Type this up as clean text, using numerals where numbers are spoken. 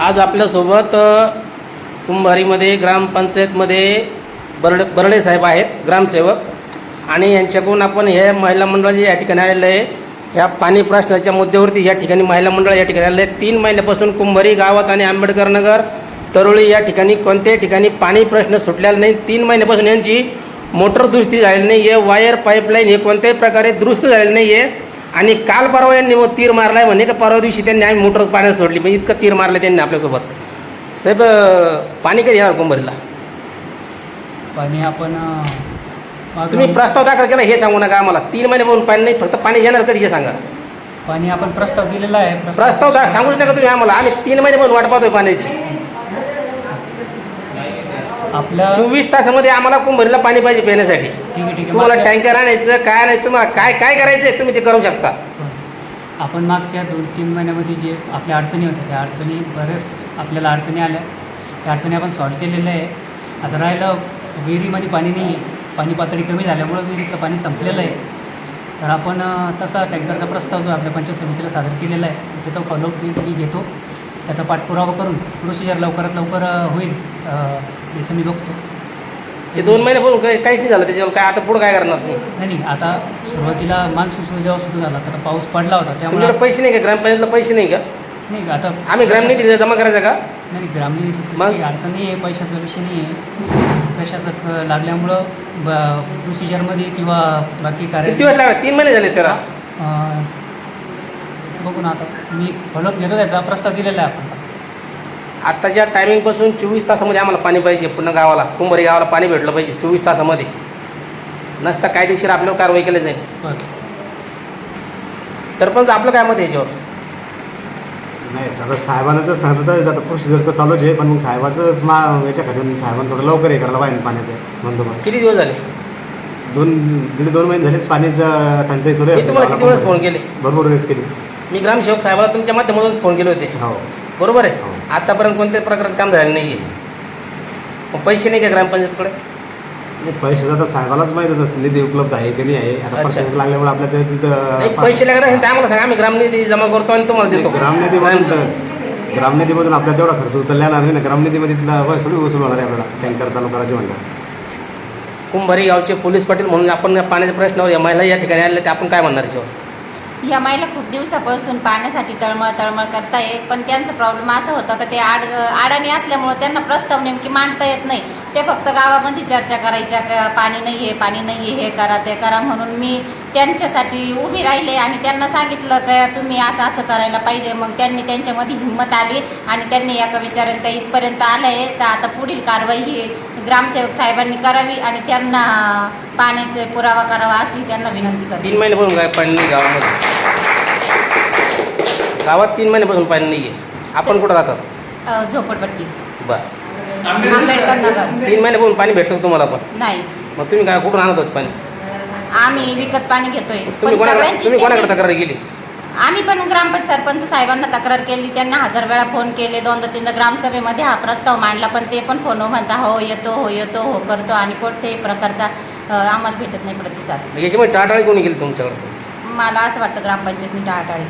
आज आपल्यासोबत कुंभारीमध्ये ग्रामपंचायतमध्ये बर्डे साहेब आहेत, ग्रामसेवक, आणि यांच्याकडून आपण हे महिला मंडळ या ठिकाणी आलेलं आहे. या पाणी प्रश्नाच्या मुद्द्यावरती या ठिकाणी महिला मंडळ या ठिकाणी आलेलं आहे. 3 महिन्यापासून कुंभारी गावात आणि आंबेडकर नगर, तरोळी या ठिकाणी कोणत्याही ठिकाणी पाणी प्रश्न सुटलेला नाही. 3 महिन्यापासून यांची मोटर दुरुस्ती झालेली नाही आहे. वायर पाईपलाईन हे कोणत्याही प्रकारे दुरुस्त झालेलं नाही आहे. आणि काल परवा यांनी तीर मारला आहे, म्हणे का परवा दिवशी त्यांनी आम्ही मोटर पाण्यात सोडली, म्हणजे इतकं तीर मारलं त्यांनी आपल्यासोबत. साहेब, पाणी कधी येणार कुंभारीला? पाणी आपण तुम्ही प्रस्ताव दाखल केला हे सांगू नका आम्हाला. 3 महिन्यापासून पाणी नाही, फक्त पाणी येणार कधी हे सांगा. पाणी आपण प्रस्ताव दिलेला आहे. प्रस्ताव सांगूच नका तुम्ही आम्हाला. आम्ही 3 महिन्यापासून वाट पाहतोय पाण्याची. आपल्या 24 तासामध्ये आम्हाला कुंभारीला पाणी पाहिजे पिण्यासाठी. ठीक आहे. तुम्हाला टँकर आणायचं काय आणायचं, तुम्हाला काय काय करायचं आहे तुम्ही ते करू शकता. आपण मागच्या 2-3 महिन्यामध्ये जे आपल्या अडचणी होत्या त्या अडचणी बरेच आपल्याला अडचणी आल्या. त्या अडचणी आपण सॉल्व केलेल्या आहे. आता राहिलं विहिरीमध्ये पाणी नाही आहे. पाणी पातळी कमी झाल्यामुळं विहिरीतलं पाणी संपलेलं आहे. तर आपण तसा टँकरचा प्रस्ताव जो आपल्या पंचायत समितीला सादर केलेला आहे त्याचा फॉलोअप मी घेतो. त्याचा पाठपुरावा करून प्रोसिजर लवकरात लवकर होईल याचं मी बघतो. ते 2 महिन्यापासून काहीच नाही झालं त्याच्यावर. काय आता पुढं काय करणार तुम्ही? नाही, आता सुरुवातीला मान्सून जेव्हा सुरू झाला तर पाऊस पडला होता त्यामुळे तुमच्याकडे पैसे नाही का? ग्रामपंचायतला पैसे नाही का? नाही. आता आम्ही ग्रामनिधी जमा करायचा का? नाही, ग्रामनिधीची काही अडचण नाही आहे. पैशाचा विषय नाही आहे. प्रशासक लागल्यामुळं प्रोसिजरमध्ये किंवा बाकी किती वेळ लागला? 3 महिने झाले त्याला. बघू ना, आता मी फॉलोअप घेतो. त्याचा प्रस्ताव दिलेला आहे आपण. आत्ताच्या टायमिंगपासून 24 तासामध्ये आम्हाला पाणी पाहिजे. पूर्ण गावाला, कुंभारी गावाला पाणी भेटलं पाहिजे 24 तासामध्ये. नसता कायदेशीर आपल्यावर कारवाई केली जाईल. बरं. सरपंच, आपलं काय मत याच्यावर? नाही, आता साहेबांना जर सांगितलं तर प्रोसिजर तर चालूच आहे, पण मग साहेबाचं याच्या खात्यातून साहेबांना थोडं लवकर हे करायला पाहिजे पाण्याचं बंदोबस्त. किती दिवस झाले? 2.5 महिने झालेच पाण्याचं टंचाई चालू मी तुम्हाला किती वेळेस फोन केले? भरपूर वेळेस केली. मी ग्रामसेवक साहेबाला तुमच्या माध्यमातून फोन केले होते. हो, बरोबर आहे. हो. आतापर्यंत कोणत्याच प्रकारचं काम झालं नाही आहे. मग पैसे नाही का ग्रामपंचायतकडे? नाही, पैसे आता साहेबालाच माहीत होतं निधी उपलब्ध आहे की नाही आहे. आता अच्छा. प्रशासक लागल्यामुळे आपल्या नाही, तिथं पैसे लागत असेल तर आम्हाला सांगा. आम्ही ग्रामनिधी जमा करतो आणि तुम्हाला देतो. ग्रामनिधीमधून आपल्याला तेवढा खर्च उचलला नाही ना. ग्रामनिधीमध्ये तिथला थोडी वसूल होणार आहे आपल्याला टँकर चालू करायची म्हणलं. कुंभारी गावचे पोलीस पाटील म्हणून आपण पाण्याच्या प्रश्नावर या महिला या ठिकाणी आल्या, ते आपण काय म्हणणार याच्यावर? ह्या महिला खूप दिवसापासून पाण्यासाठी तळमळ करताय, पण त्यांचा प्रॉब्लेम असा होता का ते अडाणी असल्यामुळं त्यांना प्रस्ताव नेमकी मांडता येत नाही. ते फक्त गावामध्ये चर्चा करायच्या का पाणी नाही आहे, हे करा ते करा, म्हणून मी त्यांच्यासाठी उभी राहिले आणि त्यांना सांगितलं का तुम्ही असं करायला पाहिजे. मग त्यांनी त्यांच्यामध्ये हिंमत आली आणि त्यांनी एका विचारांत इथपर्यंत आलं आहे. तर आता पुढील कारवाई ही ग्रामसेवक साहेबांनी करावी आणि त्यांना पाण्याचे पुरावा करावा अशी त्यांना विनंती करते. 3 महिन्यापासून काय पाणी नाही गावामध्ये? गावात 3 महिन्यापासून पाणी नाही आहे. आपण कुठं राहतात? झोपडपट्टी, बरं. आंबेडकर नगर. 3 महिन्यापासून पाणी भेटतं तुम्हाला पण? नाही, मग तुम्ही काय कुठून आणत होत पाणी? आम्ही विकत पाणी घेतोय. तुम्ही कोणाकडे तक्रार केली? आम्ही पण ग्रामपंचायत सरपंच साहेबांना तक्रार केली. त्यांना 1000 वेळा फोन केले. 2-3 ग्रामसभेमध्ये हा प्रस्ताव मांडला, पण ते पण फोन म्हणता हो येतो हो करतो आणि कोणत्याही प्रकारचा आम्हाला भेटत नाही प्रतिसाद. याच्यामुळे टाळाटाळी कोणी केली तुमच्याकडे? मला असं वाटतं ग्रामपंचायतनी टाळाटाळी